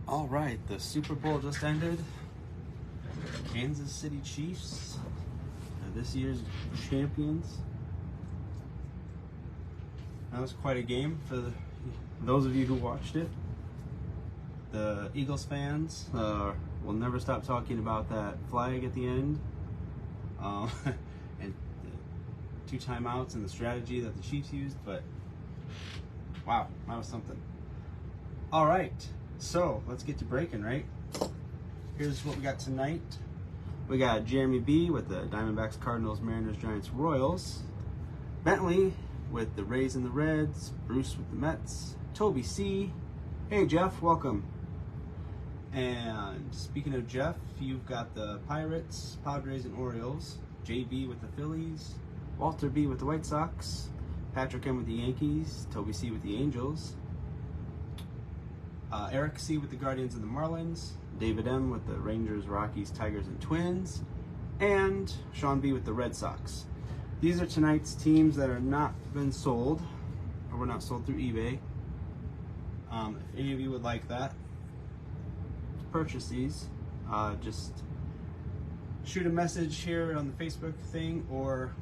All right, the Super Bowl just ended. Kansas City Chiefs are this year's champions. That was quite a game for those of you who watched it. The Eagles fans will never stop talking about that flag at the end and the 2 timeouts and the strategy that the Chiefs used, but wow, that was something. All right, so let's get to breaking, right? Here's what we got tonight. We got Jeremy B with the Diamondbacks, Cardinals, Mariners, Giants, Royals. Bentley with the Rays and the Reds. Bruce with the Mets. Toby C. Hey Jeff, welcome. And speaking of Jeff, you've got the Pirates, Padres, and Orioles. JB with the Phillies. Walter B with the White Sox. Patrick M with the Yankees. Toby C with the Angels. Eric C with the Guardians and the Marlins. David M with the Rangers, Rockies, Tigers, and Twins. And Sean B with the Red Sox. These are tonight's teams that are not been sold, or were not sold through eBay. If any of you would like that, to purchase these, just shoot a message here on the Facebook thing, or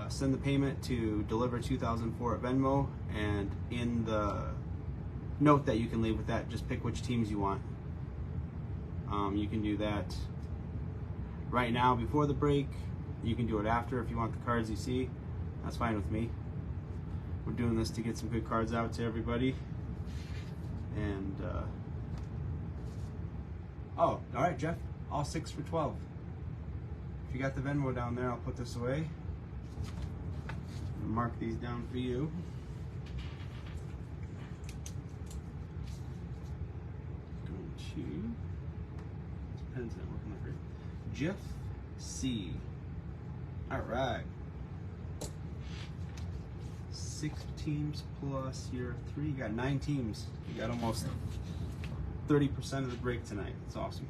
send the payment to Deliver 2004 at Venmo, and in the note that you can leave with that, just pick which teams you want. You can do that right now before the break. You can do it after if you want the cards you see. That's fine with me. We're doing this to get some good cards out to everybody. And oh, all right, Jeff, all 6 for 12. If you got the Venmo down there, I'll put this away. Mark these down for you. Pen's not working like great. Jeff C. All right. 6 teams plus your 3. You got 9 teams. You got almost 30% of the break tonight. That's awesome.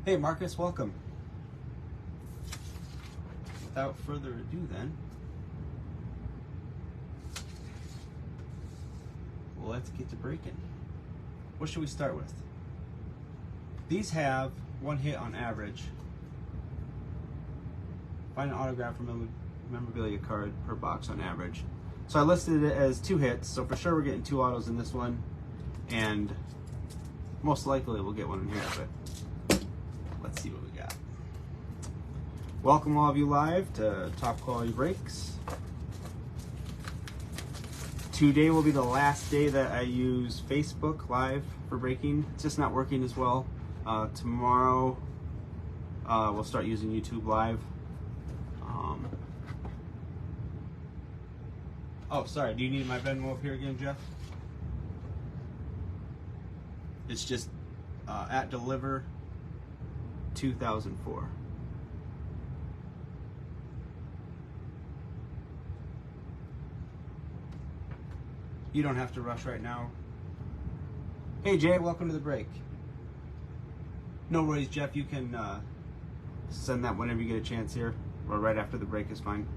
Hey, Marcus, welcome. Without further ado, then, let's get to breaking. What should we start with? These have 1 hit on average. Find an autograph or memorabilia card per box on average. So I listed it as 2 hits, so for sure we're getting 2 autos in this one, and most likely we'll get one in here, but let's see what we got. Welcome all of you live to Top Quality Breaks. Today will be the last day that I use Facebook Live for breaking. It's just not working as well. Tomorrow we'll start using YouTube Live. Oh, sorry, do you need my Venmo up here again, Jeff? It's just at Deliver 2004. You don't have to rush right now. Hey Jay, welcome to the break. No worries, Jeff, you can send that whenever you get a chance here, or right after the break is fine.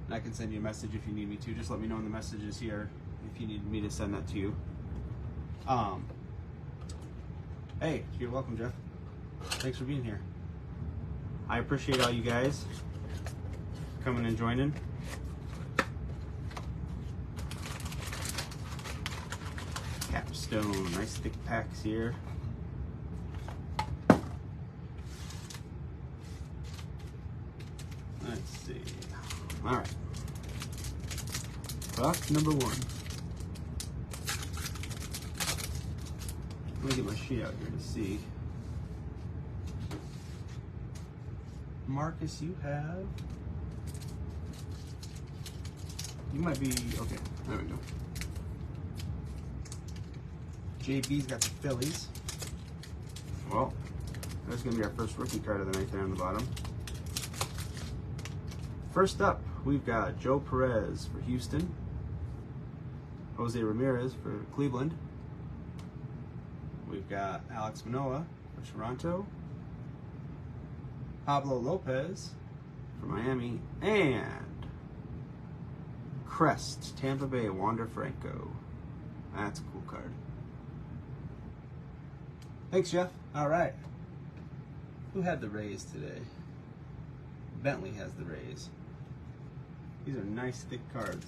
And I can send you a message if you need me to. Just let me know in the messages here if you need me to send that to you. Hey, you're welcome, Jeff. Thanks for being here. I appreciate all you guys coming and joining. Capstone, nice thick packs here. Let's see. All right. Box number 1. Let me get my sheet out here to see. Marcus, you might be, okay, there we go. JB's got the Phillies. Well, that's going to be our first rookie card of the night there on the bottom. First up, we've got Joe Perez for Houston. Jose Ramirez for Cleveland. We've got Alex Manoah for Toronto. Pablo Lopez for Miami. And Crest, Tampa Bay, Wander Franco. That's a cool card. Thanks, Jeff. All right. Who had the Rays today? Bentley has the Rays. These are nice, thick cards.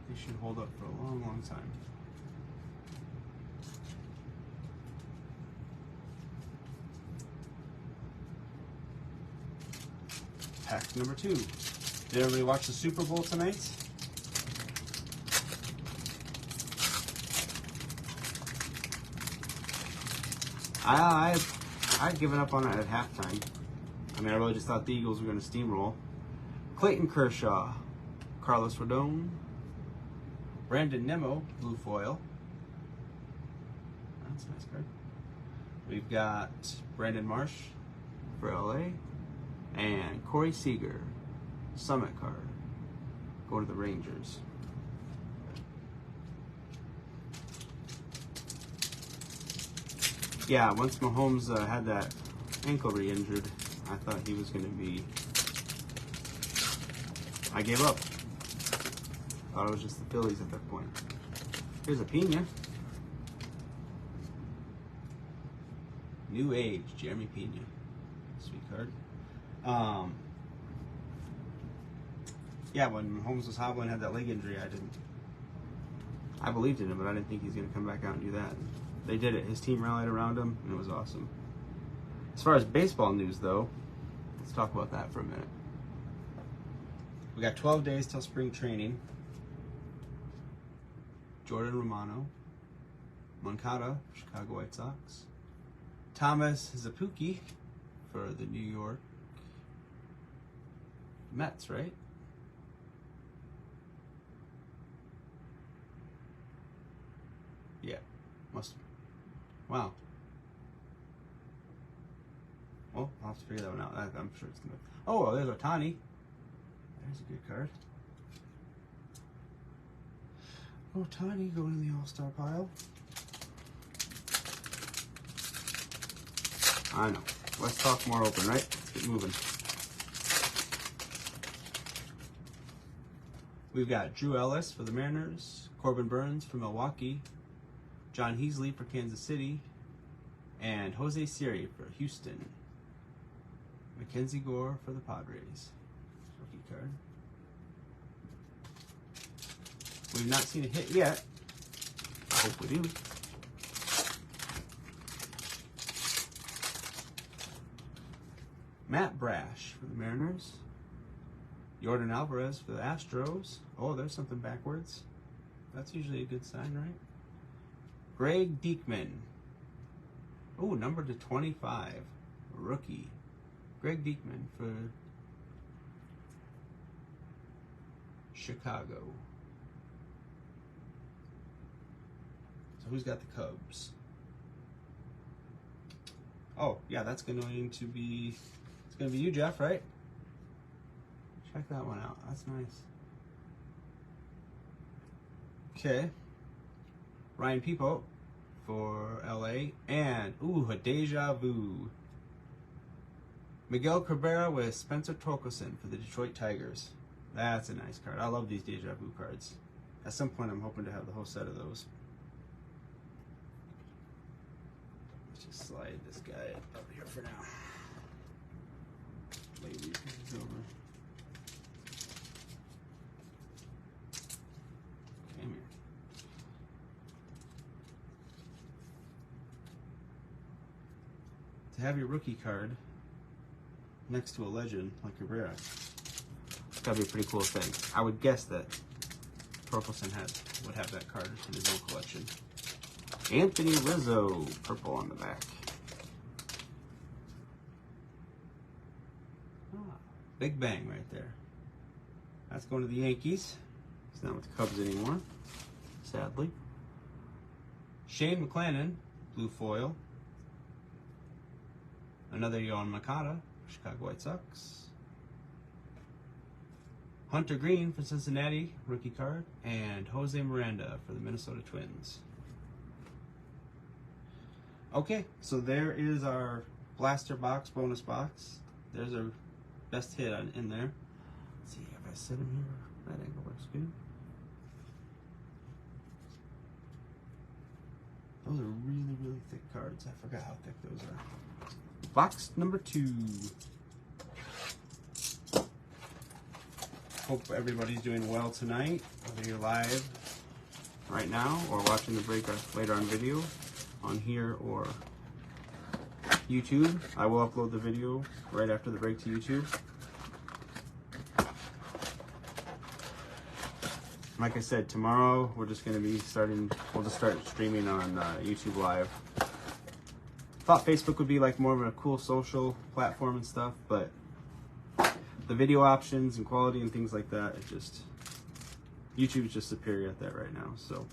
They should hold up for a long, long time. Pack number 2. Did everybody watch the Super Bowl tonight? I'd given up on it at halftime. I mean, I really just thought the Eagles were going to steamroll. Clayton Kershaw, Carlos Rodon, Brandon Nimmo, blue foil. That's a nice card. We've got Brandon Marsh for LA, and Corey Seager, Summit card, going to the Rangers. Yeah, once Mahomes had that ankle re-injured, I thought he was going to be... I gave up. Thought it was just the Phillies at that point. Here's a Pena. New Age, Jeremy Pena. Sweet card. Yeah, when Mahomes was hobbling and had that leg injury, I believed in him, but I didn't think he's going to come back out and do that. They did it. His team rallied around him, and it was awesome. As far as baseball news, though, let's talk about that for a minute. We got 12 days till spring training. Jordan Romano, Moncada, Chicago White Sox. Thomas Zapuki for the New York Mets, right? Yeah, must. Wow. Well, I'll have to figure that one out. I'm sure it's gonna. Oh, well, there's Ohtani. There's a good card. Ohtani going in the All-Star pile. I know. Let's talk more open, right? Let's get moving. We've got Drew Ellis for the Mariners, Corbin Burns for Milwaukee, John Heasley for Kansas City, and Jose Siri for Houston. Mackenzie Gore for the Padres. Rookie card. We've not seen a hit yet. I hope we do. Matt Brash for the Mariners. Jordan Alvarez for the Astros. Oh, there's something backwards. That's usually a good sign, right? Greg Diekman. Oh, number to 25. Rookie. Greg Diekman for Chicago. So who's got the Cubs? Oh, yeah, that's going to be... It's going to be you, Jeff, right? Check that one out. That's nice. Okay. Ryan Peepo for LA. And, ooh, a deja vu. Miguel Cabrera with Spencer Torkelson for the Detroit Tigers. That's a nice card. I love these deja vu cards. At some point, I'm hoping to have the whole set of those. Let's just slide this guy up here for now. Lay these guys over. Come here. To have your rookie card next to a legend like Cabrera, it's gotta be a pretty cool thing. I would guess that Torkelson would have that card in his own collection. Anthony Rizzo, purple on the back. Big bang right there. That's going to the Yankees. He's not with the Cubs anymore, sadly. Shane McClanahan, blue foil. Another Yohan Moncada, Chicago White Sox. Hunter Green for Cincinnati, rookie card. And Jose Miranda for the Minnesota Twins. Okay, so there is our blaster box, bonus box. There's our best hit in there. Let's see. I set him here. That angle looks good. Those are really, really thick cards. I forgot how thick those are. Box number 2. Hope everybody's doing well tonight, whether you're live right now or watching the break later on video on here or YouTube. I will upload the video right after the break to YouTube. Like I said, tomorrow we're just going to be we'll just start streaming on YouTube Live. Thought Facebook would be like more of a cool social platform and stuff, but the video options and quality and things like that, YouTube is just superior at that right now. So,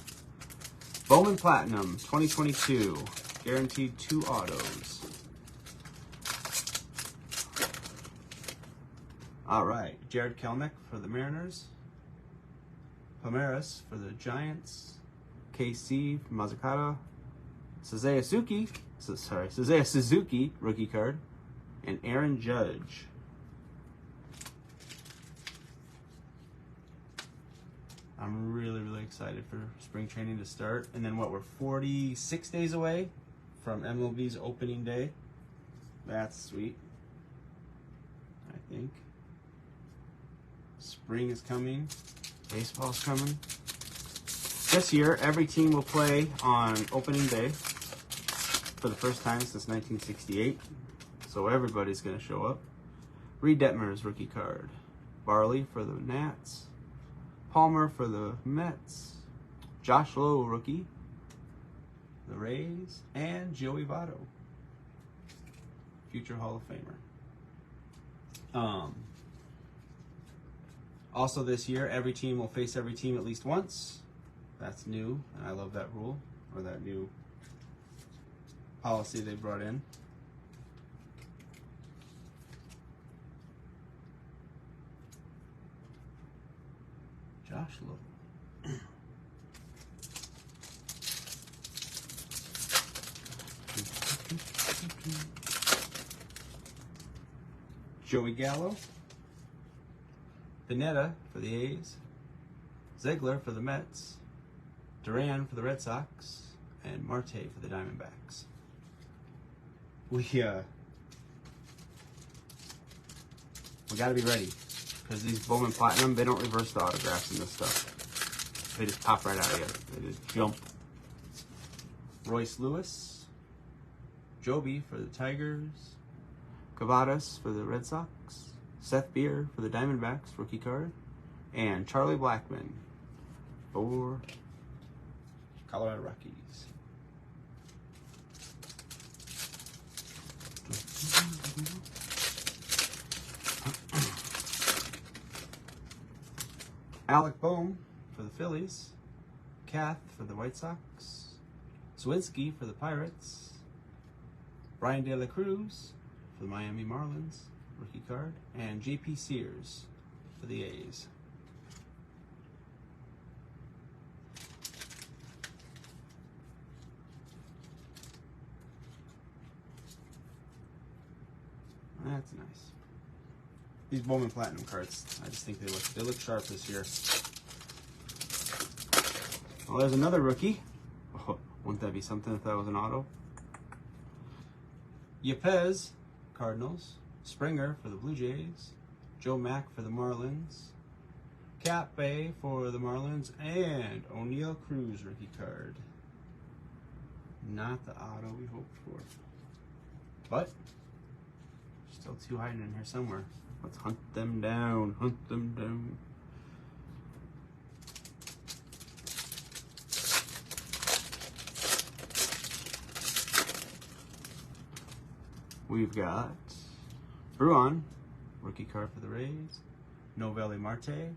Bowman Platinum 2022, guaranteed 2 autos. All right, Jared Kelnick for the Mariners. Pomeris for the Giants. KC for Mazzucato. Seiya Suzuki, rookie card. And Aaron Judge. I'm really, really excited for spring training to start. And then what, we're 46 days away from MLB's opening day. That's sweet, I think. Spring is coming. Baseball's coming. This year, every team will play on opening day for the first time since 1968. So everybody's going to show up. Reed Detmer's rookie card. Barley for the Nats. Palmer for the Mets. Josh Lowe, rookie. The Rays. And Joey Votto, future Hall of Famer. Also this year, every team will face every team at least once. That's new, and I love that rule, or that new policy they brought in. Josh Lowe. Joey Gallo. Pineda for the A's. Ziegler for the Mets. Duran for the Red Sox. And Marte for the Diamondbacks. We gotta be ready, because these Bowman Platinum, they don't reverse the autographs and this stuff. They just pop right out of you. They just jump. Royce Lewis. Joby for the Tigers. Cavadas for the Red Sox. Seth Beer for the Diamondbacks, rookie card. And Charlie Blackmon for Colorado Rockies. Alec Bohm for the Phillies. Kath for the White Sox. Swinski for the Pirates. Brian De La Cruz for the Miami Marlins, rookie card. And J.P. Sears for the A's. That's nice. These Bowman Platinum cards, I just think they look sharp this year. Well, there's another rookie. Oh, wouldn't that be something if that was an auto? Yepez, Cardinals. Springer for the Blue Jays. Joe Mack for the Marlins. Cap Bay for the Marlins. And O'Neal Cruz rookie card. Not the auto we hoped for. But still 2 hiding in here somewhere. Let's hunt them down. Hunt them down. We've got Bruin, rookie card for the Rays. Novelli Marte.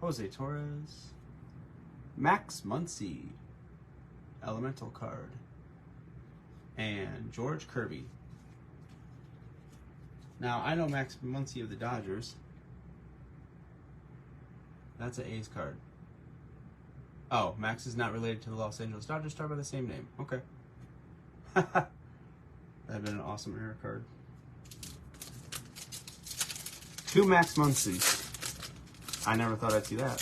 Jose Torres. Max Muncy, elemental card. And George Kirby. Now, I know Max Muncy of the Dodgers. That's an A's card. Oh, Max is not related to the Los Angeles Dodgers star by the same name. Okay. That'd been an awesome error card. 2 Max Muncy. I never thought I'd see that.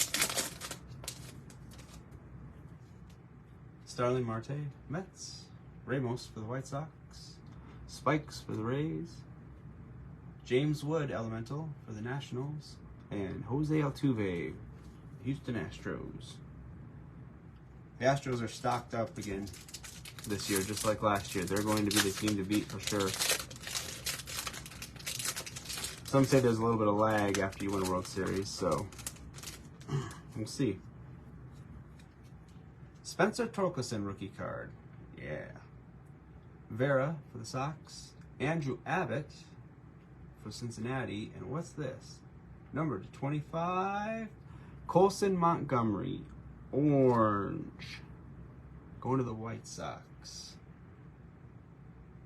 Starling Marte, Mets. Ramos for the White Sox. Spikes for the Rays. James Wood, Elemental for the Nationals. And Jose Altuve, Houston Astros. The Astros are stocked up again this year, just like last year. They're going to be the team to beat for sure. Some say there's a little bit of lag after you win a World Series, so we'll see. Spencer Torkelson rookie card. Yeah. Vera for the Sox. Andrew Abbott for Cincinnati. And what's this? Number 25. Colson Montgomery. Orange. Going to the White Sox.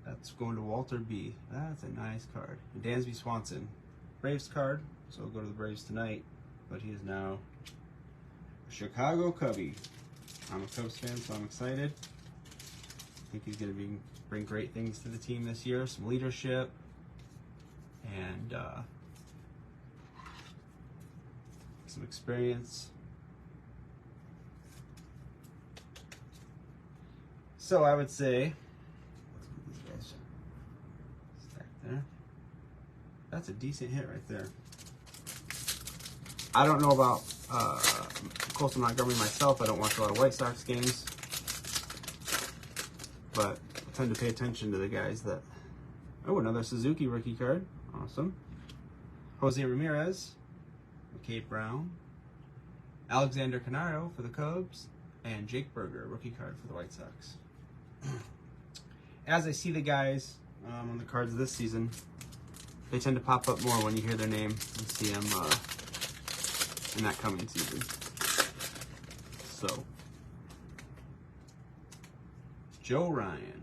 That's going to Walter B. That's a nice card. Dansby Swanson. Braves card. So we'll go to the Braves tonight. But he is now a Chicago Cubby. I'm a Cubs fan, so I'm excited. I think he's going to bring great things to the team this year. Some leadership. And some experience. So I would say, let's get these guys stacked there. That's a decent hit right there. I don't know about Colson Montgomery myself. I don't watch a lot of White Sox games, but I tend to pay attention to the guys that. Oh, another Suzuki rookie card. Awesome. Jose Ramirez, McCade Brown, Alexander Canario for the Cubs, and Jake Berger, rookie card for the White Sox. As I see the guys on the cards this season, they tend to pop up more when you hear their name and see them in that coming season. So, Joe Ryan.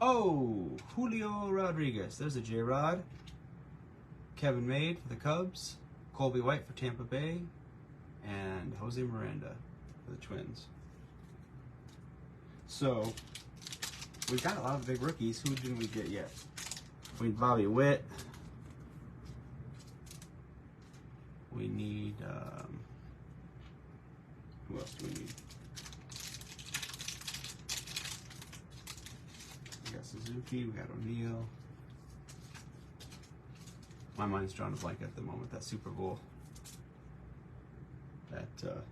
Oh, Julio Rodriguez. There's a J-Rod. Kevin Made for the Cubs. Colby White for Tampa Bay. And Jose Miranda for the Twins. So, we've got a lot of big rookies. Who didn't we get yet? We need Bobby Witt. We need, who else do we need? We got Suzuki, we got O'Neill. My mind's drawing a blank at the moment. That Super Bowl, that took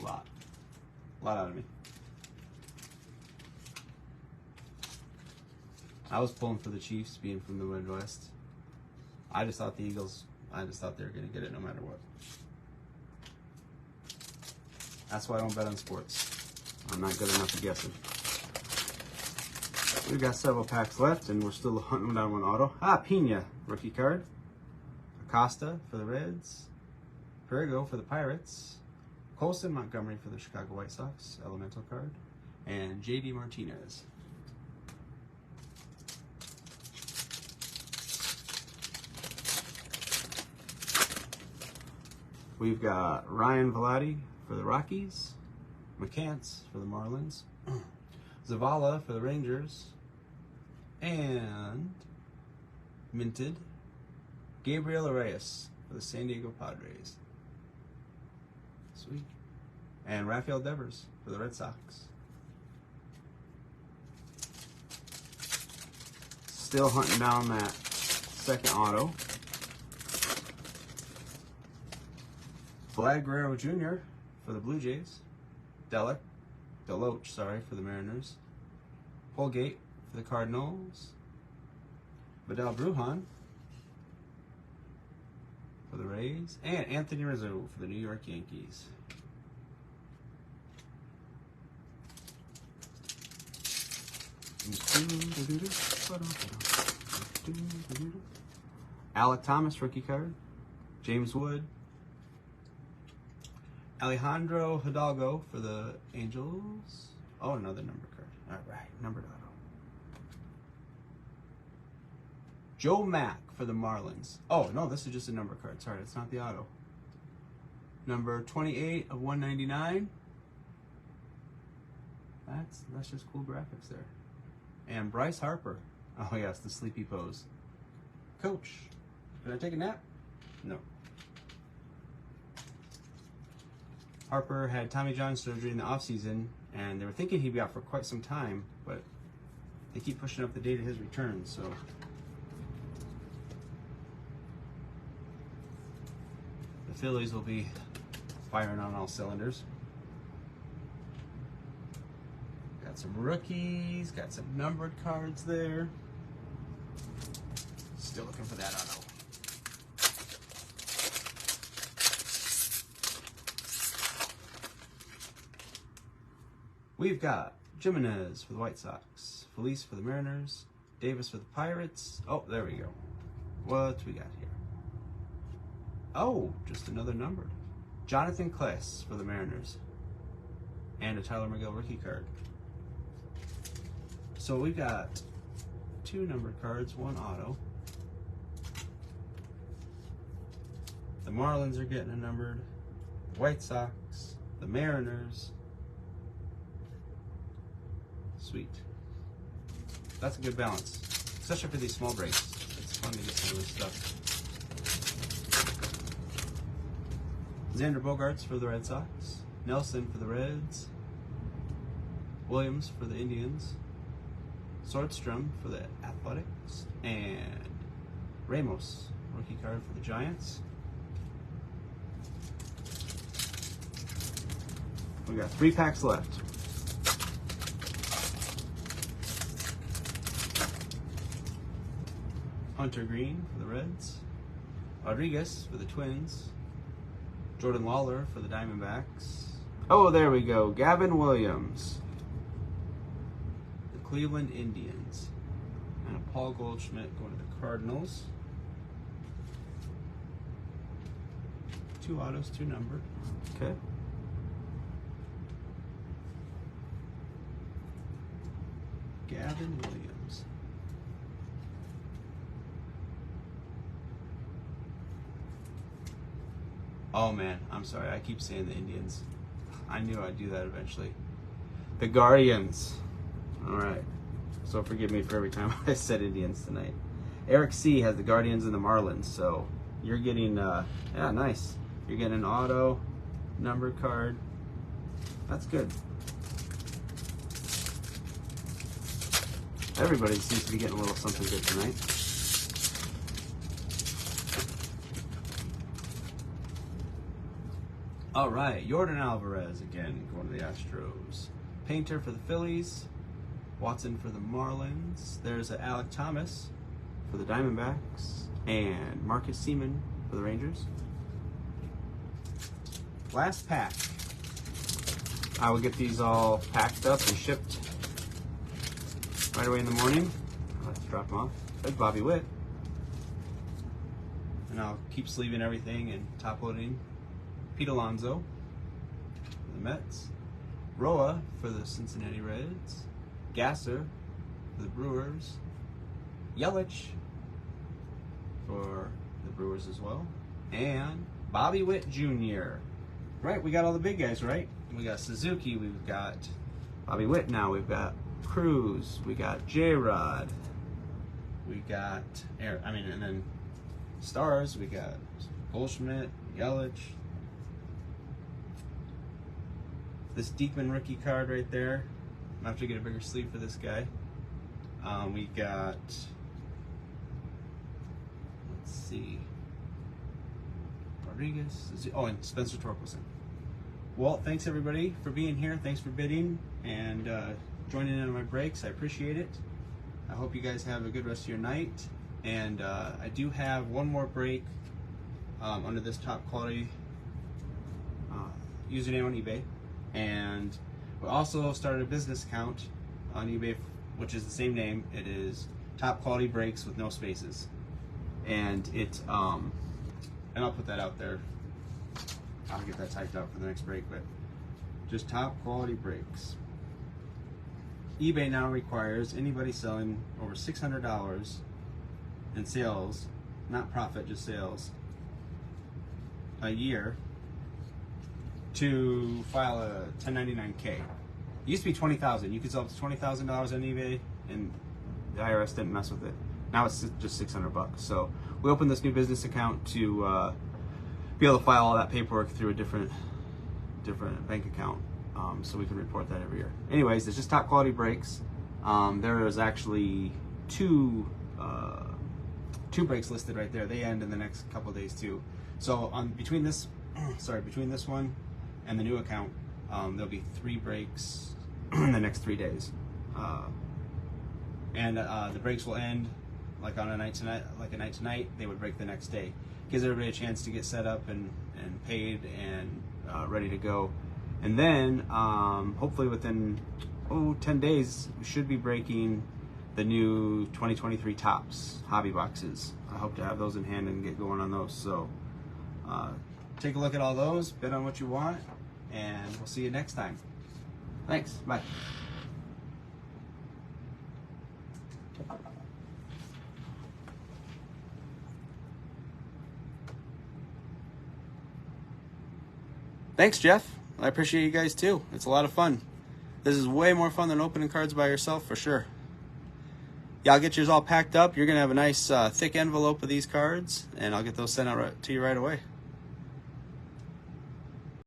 a lot out of me. I was pulling for the Chiefs, being from the Midwest. I just thought the Eagles, I just thought they were going to get it no matter what. That's why I don't bet on sports. I'm not good enough at guessing. We've got several packs left, and we're still hunting down one auto. Pena, rookie card. Acosta for the Reds. Perrigo for the Pirates. Colson Montgomery for the Chicago White Sox, elemental card. And J.D. Martinez. We've got Ryan Velotti for the Rockies, McCants for the Marlins, Zavala for the Rangers, and minted Gabriel Arias for the San Diego Padres. Sweet. And Rafael Devers for the Red Sox. Still hunting down that second auto. Vlad Guerrero Jr. for the Blue Jays. Deloach, for the Mariners. Holgate for the Cardinals. Vidal Brujan for the Rays. And Anthony Rizzo for the New York Yankees. Alec Thomas rookie card. James Wood. Alejandro Hidalgo for the Angels. Oh, another number card. All right, numbered auto. Joe Mack for the Marlins. Oh, no, this is just a number card. Sorry, it's not the auto. Number 28 of 199. That's just cool graphics there. And Bryce Harper. Oh, yes, the sleepy pose. Coach, can I take a nap? No. Harper had Tommy John surgery in the offseason, and they were thinking he'd be out for quite some time, but they keep pushing up the date of his return, so. The Phillies will be firing on all cylinders. Got some rookies, got some numbered cards there. Still looking for that auto. We've got Jimenez for the White Sox, Felice for the Mariners, Davis for the Pirates. Oh, there we go. What we got here? Oh, just another numbered. Jonathan Kless for the Mariners. And a Tyler McGill rookie card. So we got 2 numbered cards, 1 auto. The Marlins are getting a numbered. White Sox, the Mariners. Sweet. That's a good balance, especially for these small breaks. It's fun to get some of this stuff. Xander Bogaerts for the Red Sox, Nelson for the Reds, Williams for the Indians, Swordstrom for the Athletics, and Ramos, rookie card for the Giants. We got 3 packs left. Hunter Green for the Reds, Rodriguez for the Twins, Jordan Lawler for the Diamondbacks. Oh, there we go, Gavin Williams, the Cleveland Indians, and a Paul Goldschmidt going to the Cardinals. 2 autos, 2 numbered. Okay. Gavin Williams. Oh man, I'm sorry, I keep saying the Indians. I knew I'd do that eventually. The Guardians. Alright, so forgive me for every time I said Indians tonight. Eric C. has the Guardians and the Marlins, so you're getting, yeah, nice. You're getting an auto, number card. That's good. Everybody seems to be getting a little something good tonight. All right, Jordan Alvarez again going to the Astros. Painter for the Phillies. Watson for the Marlins. There's a Alec Thomas for the Diamondbacks. And Marcus Seaman for the Rangers. Last pack. I will get these all packed up and shipped right away in the morning. Let's drop them off. There's Bobby Witt. And I'll keep sleeving everything and top loading. Pete Alonso for the Mets, Roa for the Cincinnati Reds, Gasser for the Brewers, Yelich for the Brewers as well, and Bobby Witt Jr. Right, we got all the big guys, right? We got Suzuki, we've got Bobby Witt now, we've got Cruz, we got J-Rod, we got, and then stars, we got Goldschmidt, Yelich. This Diekman rookie card right there. I'm gonna have to get a bigger sleeve for this guy. We got, let's see, Rodriguez. Oh, and Spencer Torkelson. Well, thanks everybody for being here. Thanks for bidding and joining in on my breaks. I appreciate it. I hope you guys have a good rest of your night. And I do have one more break under this top quality username on eBay. And we also started a business account on eBay, which is the same name. It is Top Quality Breaks with no spaces. And it's, and I'll put that out there. I'll get that typed out for the next break, but just Top Quality Breaks. eBay now requires anybody selling over $600 in sales, not profit, just sales, a year, to file a 1099-K. It used to be $20,000. You could sell up to $20,000 on eBay, and the IRS didn't mess with it. Now it's just $600. So we opened this new business account to be able to file all that paperwork through a different different bank account, so we can report that every year. Anyways, it's just top quality brakes. There is actually two brakes listed right there. They end in the next couple of days too. So between this one and the new account, there'll be 3 brakes in the next 3 days. The brakes will end like on a night tonight. They would break the next day. Gives everybody a chance to get set up and paid and ready to go. And then hopefully within 10 days we should be breaking the new 2023 tops hobby boxes. I hope to have those in hand and get going on those. So take a look at all those, bid on what you want, and we'll see you next time. Thanks. Bye. Thanks, Jeff. I appreciate you guys too. It's a lot of fun. This is way more fun than opening cards by yourself for sure. Yeah, I'll get yours all packed up. You're going to have a nice thick envelope of these cards, and I'll get those sent out to you right away.